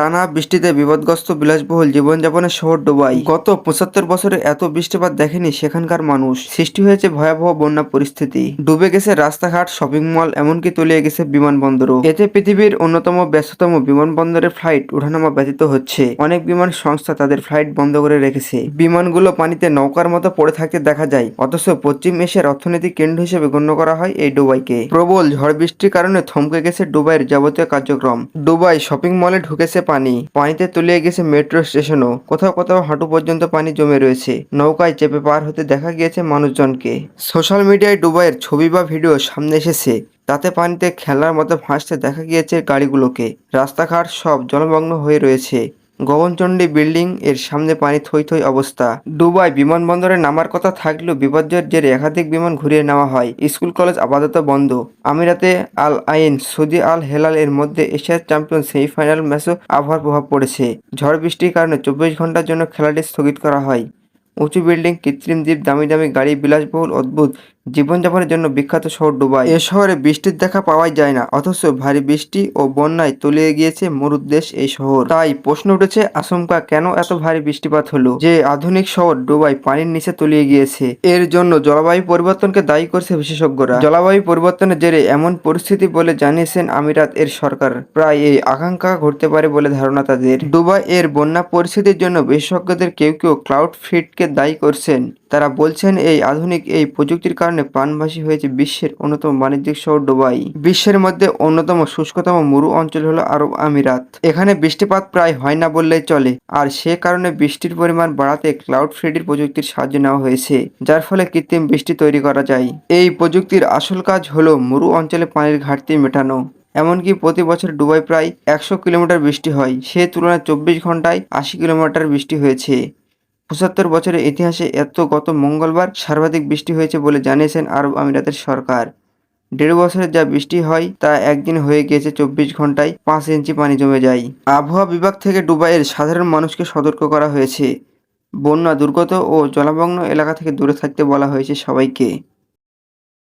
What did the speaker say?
টানা বৃষ্টিতে বিপদগ্রস্ত বিলাসবহুল জীবনযাপনের শহর দুবাই। গত ৭৫ বছরে এত বৃষ্টিপাত দেখেনি সেখানকার মানুষ। সৃষ্টি হয়েছে ভয়াবহ বন্যা পরিস্থিতি। ডুবে গেছে রাস্তাঘাট, শপিং মল, এমনকি তলিয়ে গেছে বিমানবন্দরও। এতে পৃথিবীর অন্যতম ব্যস্ততম বিমানবন্দরের ফ্লাইট ওঠানামা ব্যতীত হচ্ছে। অনেক বিমান সংস্থা তাদের ফ্লাইট বন্ধ করে রেখেছে। বিমানগুলো পানিতে নৌকার মতো পড়ে থাকতে দেখা যায়। অথচ পশ্চিম এশিয়ার অর্থনৈতিক কেন্দ্র হিসেবে গণ্য করা হয় এই দুবাইকে। প্রবল ঝড় বৃষ্টির কারণে থমকে গেছে দুবাইয়ের যাবতীয় কার্যক্রম। দুবাই শপিং মলে ঢুকেছে পানি, পানিতে তলিয়ে গেছে মেট্রো স্টেশনও। কোথাও কোথাও হাঁটু পর্যন্ত পানি জমে রয়েছে। নৌকায় চেপে পার হতে দেখা গিয়েছে মানুষজনকে। সোশ্যাল মিডিয়ায় দুবাইয়ের ছবি বা ভিডিও সামনে এসেছে। তাতে পানিতে খেলার মতো ভাসতে দেখা গিয়েছে গাড়িগুলোকে। রাস্তাঘাট সব জলমগ্ন হয়ে রয়েছে। গগনচণ্ডী বিল্ডিং এর সামনে পানি থই থই অবস্থা। দুবাই বিমানবন্দরে নামার কথা থাকলেও বিপর্যয়ের জেরে একাধিক বিমান ঘুরিয়ে নেওয়া হয়। স্কুল কলেজ আপাতত বন্ধ। আমিরাতে আল আইন, সৌদি আল হেলাল এর মধ্যে এশিয়ার চ্যাম্পিয়ন সেমিফাইনাল ম্যাচও আবহাওয়ার প্রভাব পড়েছে। ঝড় বৃষ্টির কারণে ২৪ ঘন্টার জন্য খেলাটি স্থগিত করা হয়। উঁচু বিল্ডিং, কৃত্রিম দ্বীপ, দামি দামি গাড়ি, বিলাসবহুল অদ্ভুত জীবনযাপনের জন্য বিখ্যাত শহর দুবাই। এ শহরে বৃষ্টির দেখা পাওয়াই যায় না, অথচ ভারী বৃষ্টি ও বন্যায় তলিয়ে গিয়েছে মরুদ্দেশ এই শহর। তাই প্রশ্ন উঠেছে, আচমকা কেন এত ভারী বৃষ্টিপাত হলো যে আধুনিক শহর দুবাই পানির নিচে তলিয়ে গিয়েছে? এর জন্য জলবায়ু পরিবর্তনকে দায়ী করছে বিশেষজ্ঞরা। জলবায়ু পরিবর্তনের জেরে এমন পরিস্থিতি বলে জানিয়েছেন আমিরাত এর সরকার। প্রায় এই আকাঙ্ক্ষা ঘটতে পারে বলে ধারণা তাদের। দুবাই এর বন্যা পরিস্থিতির জন্য বিশেষজ্ঞদের কেউ কেউ ক্লাউড ফ্লিটকে দায়ী করছেন। তারা বলছেন এই আধুনিক এই প্রযুক্তির কারণে প্রাণভাসী হয়েছে বিশ্বের অন্যতম বাণিজ্যিক শহর দুবাই। বিশ্বের মধ্যে অন্যতম শুষ্কতম মরু অঞ্চল হলো আরব আমিরাত। এখানে বৃষ্টিপাত প্রায় হয় না বললেই চলে। আর সে কারণে বৃষ্টির পরিমাণ বাড়াতে ক্লাউড ফ্লিটির প্রযুক্তির সাহায্য নেওয়া হয়েছে, যার ফলে কৃত্রিম বৃষ্টি তৈরি করা যায়। এই প্রযুক্তির আসল কাজ হলো মরু অঞ্চলে পানির ঘাটতি মেটানো। এমনকি প্রতি বছর দুবাই প্রায় ১০০ কিলোমিটার বৃষ্টি হয়। সে তুলনায় ২৪ ঘন্টায় ৮০ কিলোমিটার বৃষ্টি হয়েছে। ৭৫ বছরের ইতিহাসে গত মঙ্গলবার সর্বাধিক বৃষ্টি হয়েছে বলে জানিয়েছেন আরব আমিরাতের সরকার। ১.৫ বছরে যা বৃষ্টি হয় তা একদিন হয়ে গিয়েছে। ২৪ ঘন্টায় ৫ ইঞ্চি পানি জমে যায়। আবহাওয়া বিভাগ থেকে দুবাইয়ের সাধারণ মানুষকে সতর্ক করা হয়েছে। বন্যা দুর্গত ও জলমগ্ন এলাকা থেকে দূরে থাকতে বলা হয়েছে সবাইকে।